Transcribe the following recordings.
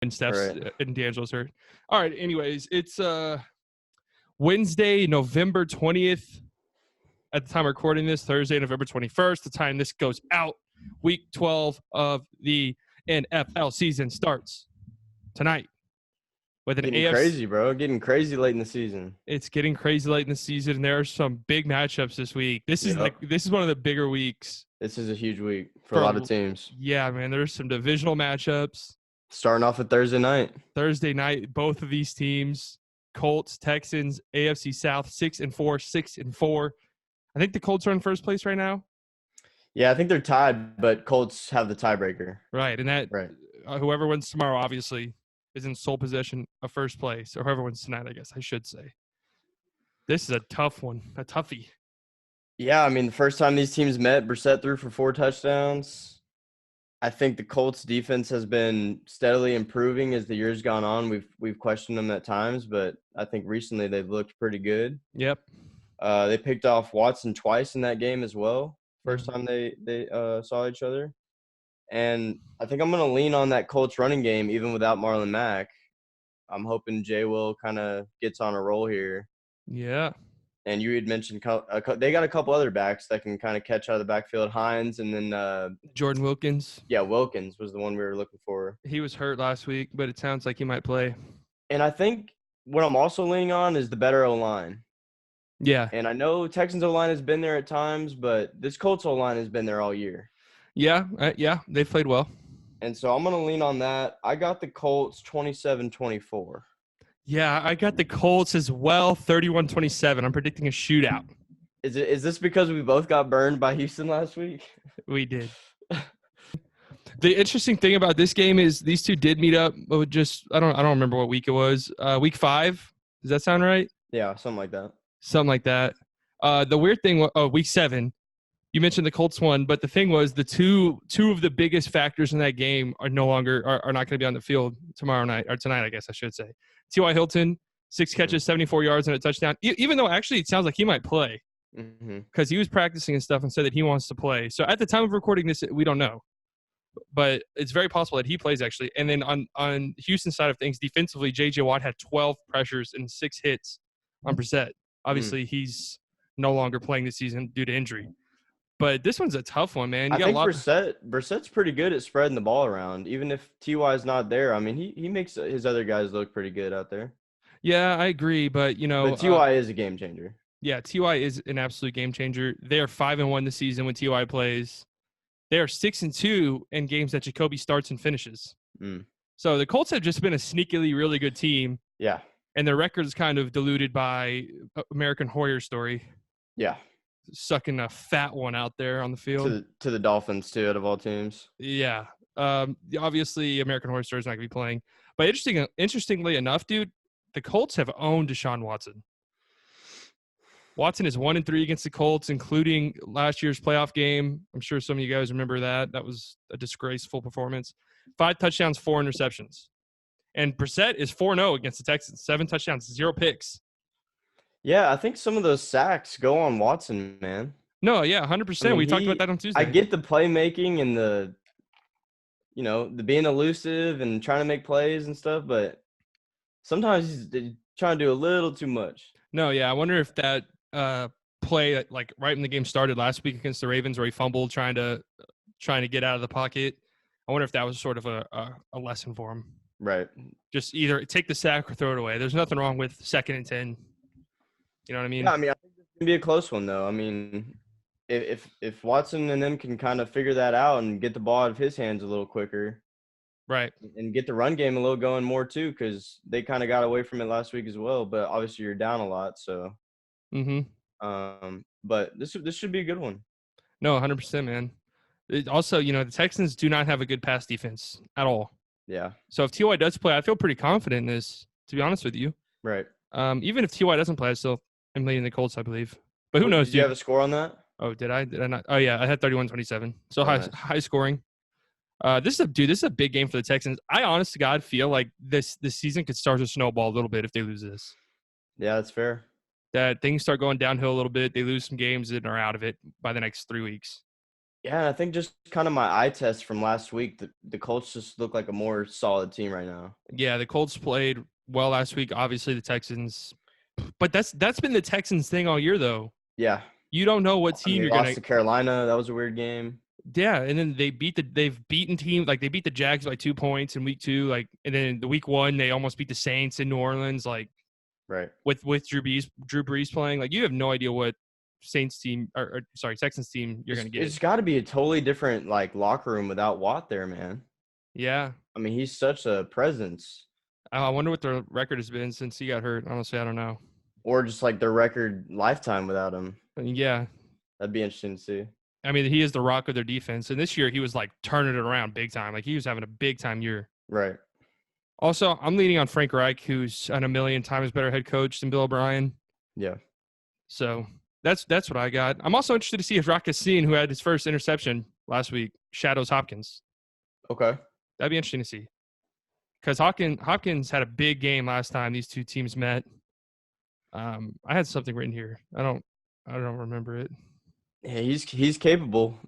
and Steph's Right. and D'Angelo's hurt. All right. Anyways, it's Wednesday, November 20th. At the time of recording this, Thursday, November 21st. The time this goes out, Week 12 of the NFL season starts tonight with an Getting AFC. crazy, bro. Getting crazy late in the season. It's getting crazy late in the season, and there are some big matchups this week. This is one of the bigger weeks. This is a huge week for a lot of teams. Yeah, man. There's some divisional matchups. Starting off with Thursday night. Thursday night, both of these teams, Colts, Texans, AFC South, 6-4, 6-4. I think the Colts are in first place right now. Yeah, I think they're tied, but Colts have the tiebreaker. Right, and that whoever wins tomorrow, obviously, is in sole possession of first place, or whoever wins tonight, I guess I should say. This is a tough one, a toughie. Yeah, I mean, the first time these teams met, Brissett threw for 4 touchdowns. I think the Colts defense has been steadily improving as the year's gone on. We've questioned them at times, but I think recently they've looked pretty good. Yep. They picked off Watson twice in that game as well. First time they saw each other. And I think I'm going to lean on that Colts running game even without Marlon Mack. I'm hoping Jay Will kind of gets on a roll here. Yeah. And you had mentioned they got a couple other backs that can kind of catch out of the backfield. Hines and then Jordan Wilkins. Yeah, Wilkins was the one we were looking for. He was hurt last week, but it sounds like he might play. And I think what I'm also leaning on is the better O-line. Yeah. And I know Texans O-line has been there at times, but this Colts O-line has been there all year. Yeah, they've played well. And so I'm going to lean on that. I got the Colts 27-24. Yeah, I got the Colts as well, 31-27. I'm predicting a shootout. Is this because we both got burned by Houston last week? We did. The interesting thing about this game is these two did meet up with I don't remember what week it was. Week 5. Does that sound right? Yeah, something like that. Something like that. The weird thing week 7. You mentioned the Colts won, but the thing was the two of the biggest factors in that game are no longer are not going to be on the field tomorrow night or tonight, I guess I should say. T.Y. Hilton, 6 catches, 74 yards, and a touchdown. Even though actually it sounds like he might play because he was practicing and stuff and said that he wants to play. So at the time of recording this, we don't know, but it's very possible that he plays actually. And then on Houston's side of things, defensively, J.J. Watt had 12 pressures and 6 hits on Brissett. Obviously, he's no longer playing this season due to injury. But this one's a tough one, man. I think Brissett's pretty good at spreading the ball around. Even if T.Y. is not there, I mean, he makes his other guys look pretty good out there. Yeah, I agree. But, But T.Y. is a game changer. Yeah, T.Y. is an absolute game changer. They are 5-1 this season when T.Y. plays. They are 6-2 in games that Jacoby starts and finishes. So the Colts have just been a sneakily really good team. Yeah. And their record is kind of diluted by American Horror Story. Yeah. Sucking a fat one out there on the field. To the Dolphins, too, out of all teams. Yeah. Obviously, American Horror Story is not going to be playing. But interestingly enough, dude, the Colts have owned Deshaun Watson. Watson is 1-3 against the Colts, including last year's playoff game. I'm sure some of you guys remember that. That was a disgraceful performance. 5 touchdowns, 4 interceptions. And Brissett is 4-0 against the Texans. 7 touchdowns, 0 picks. Yeah, I think some of those sacks go on Watson, man. No, yeah, 100%. I mean, we talked about that on Tuesday. I get the playmaking and the being elusive and trying to make plays and stuff, but sometimes he's trying to do a little too much. No, yeah, I wonder if that play, like right when the game started last week against the Ravens, where he fumbled trying to get out of the pocket. I wonder if that was sort of a lesson for him. Right. Just either take the sack or throw it away. There's nothing wrong with 2nd and 10. You know what I mean? Yeah, I mean, I think this can be a close one, though. I mean, if Watson and them can kind of figure that out and get the ball out of his hands a little quicker. Right. And get the run game a little going more, too, because they kind of got away from it last week as well. But obviously you're down a lot, so. But this should be a good one. No, 100%, man. Also, the Texans do not have a good pass defense at all. Yeah. So if T.Y. does play, I feel pretty confident in this, to be honest with you. Right. Even if T.Y. doesn't play, I still am leading the Colts, I believe. But who knows, Did you have a score on that? Oh, did I? Did I not? Oh, yeah, I had 31-27. So high scoring. This is a big game for the Texans. I honest to God feel like this season could start to snowball a little bit if they lose this. Yeah, that's fair. That things start going downhill a little bit. They lose some games and are out of it by the next 3 weeks. Yeah, and I think just kind of my eye test from last week, the Colts just look like a more solid team right now. Yeah, the Colts played well last week. Obviously, the Texans, but that's been the Texans thing all year, though. Yeah. You don't know what I mean, team they you're lost gonna. to Carolina. That was a weird game. Yeah, and then they've beaten teams like they beat the Jags by 2 points in week 2, like, and then the week 1 they almost beat the Saints in New Orleans, like Right. with Drew Brees playing. Like you have no idea what Saints team or sorry Texans team you're gonna get. It's got to be a totally different like locker room without Watt there, man. Yeah, I mean, he's such a presence. I wonder what their record has been since he got hurt. Honestly, I don't know. Or just like their record lifetime without him. Yeah, That'd be interesting to see. I mean he is the rock of their defense, and this year he was like turning it around big time. Like he was having a big time year. Right. Also, I'm leaning on Frank Reich, who's an a million times better head coach than Bill O'Brien. Yeah. So that's what I got. I'm also interested to see if Rock Sin, who had his first interception last week, shadows Hopkins. Okay. That'd be interesting to see. Because Hopkins had a big game last time these two teams met. I had something written here. I don't remember it. Yeah, he's capable.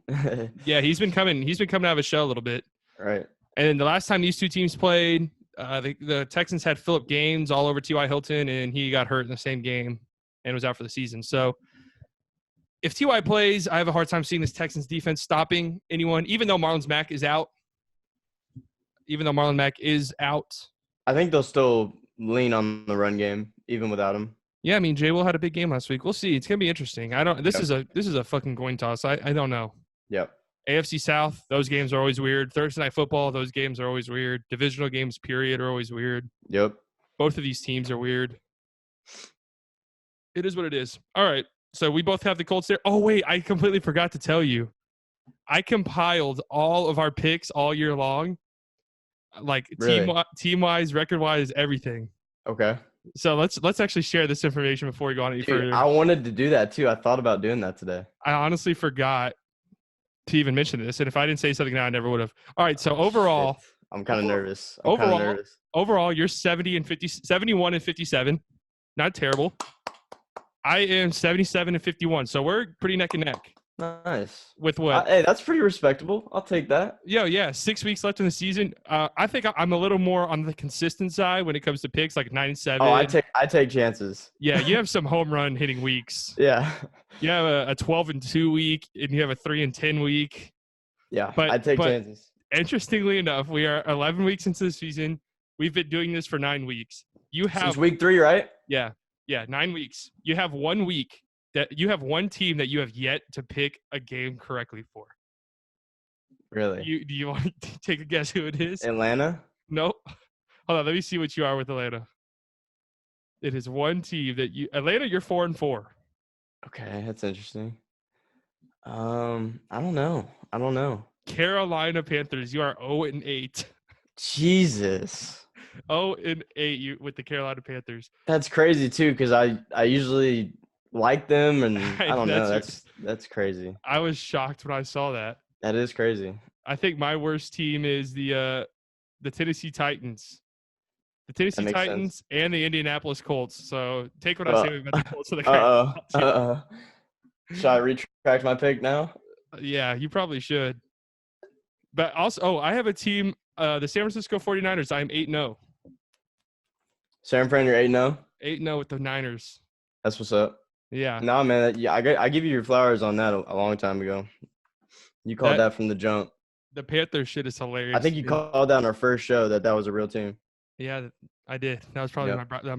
Yeah, he's been coming out of his shell a little bit. Right. And the last time these two teams played, the Texans had Phillip Gaines all over T.Y. Hilton, and he got hurt in the same game and was out for the season. So if T.Y. plays, I have a hard time seeing this Texans defense stopping anyone, even though Marlon Mack is out. I think they'll still lean on the run game, even without him. Yeah, I mean, Jay Will had a big game last week. We'll see. It's gonna be interesting. This is a fucking coin toss. I don't know. Yep. AFC South, those games are always weird. Thursday Night Football, those games are always weird. Divisional games, period, are always weird. Yep. Both of these teams are weird. It is what it is. All right. So we both have the Colts there. Oh, wait. I completely forgot to tell you. I compiled all of our picks all year long, like Really? team-wise, record-wise, everything. Okay. So let's actually share this information before we go on any further. I wanted to do that too. I thought about doing that today. I honestly forgot to even mention this, and if I didn't say something now, I never would have. All right, so overall, shit. I'm kind of nervous. Overall, you're 71 and 57. Not terrible. I am 77 and 51, so we're pretty neck and neck. Nice. With what? Hey, that's pretty respectable. I'll take that. Yeah. 6 weeks left in the season. I think I'm a little more on the consistent side when it comes to picks, like 9 and 7. Oh, I take chances. Yeah, you have some home run hitting weeks. Yeah. You have a 12 and 2 week, and you have a 3 and 10 week. Yeah, I take chances. Interestingly enough, we are 11 weeks into the season. We've been doing this for 9 weeks. Since week 3, right? Yeah, 9 weeks. You have 1 week. That you have one team that you have yet to pick a game correctly for. Really? Do you want to take a guess who it is? Atlanta? Nope. Hold on, let me see what you are with Atlanta. It is one team that Atlanta, you're 4 and 4. Okay, that's interesting. I don't know. Carolina Panthers, you are 0 and 8. Jesus. 0 and 8 with the Carolina Panthers. That's crazy too, because I usually like them, and I don't know. That's crazy. I was shocked when I saw that. That is crazy. I think my worst team is the Tennessee Titans. The Tennessee Titans sense. And the Indianapolis Colts. So take what I say about the Colts. Should I retract my pick now? Yeah, you probably should. But also, I have a team, the San Francisco 49ers. I'm 8-0. San Fran, you're 8-0? 8-0 with the Niners. That's what's up. Yeah. Nah, man. I give you your flowers on that a long time ago. You called that from the jump. The Panthers shit is hilarious. I think you called that on our first show that was a real team. Yeah, I did. That was probably